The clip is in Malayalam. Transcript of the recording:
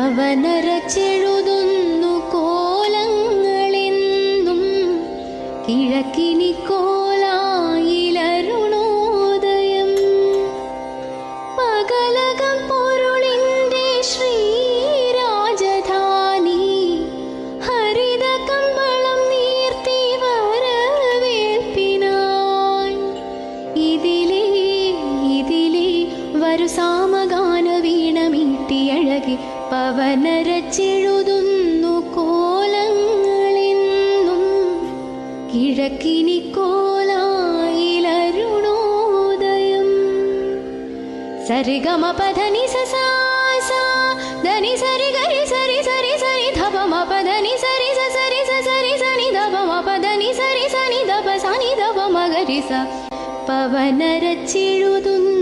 അവനരച്ചെഴുതുന്നു കോലങ്ങളെന്നും കിഴക്കിനി കോലായിലരുണോദയം. പകലകം പൊരുളിൻ്റെ ശ്രീരാജധാനി ഹരിത കമ്പളം നീർത്തി വരവേൽപ്പിനാൻ. ഇതിലേ വരു സാമഗാന വീണമീട്ടിയഴകി പവനരച്ചെഴുതുന്നു കോലങ്ങളെന്നും കിഴക്കിനി കോലായിലരുണോദയം. സരിഗമ പധനി സസാ ധനി സരി ഗരി സരി സരി സരി ധപമ പധനി സരി സരി സരി സനി ധപമ പധനി സരി സനി ധപ സനി ധപ മഗരി സ. പവനരച്ചെഴുതുന്നു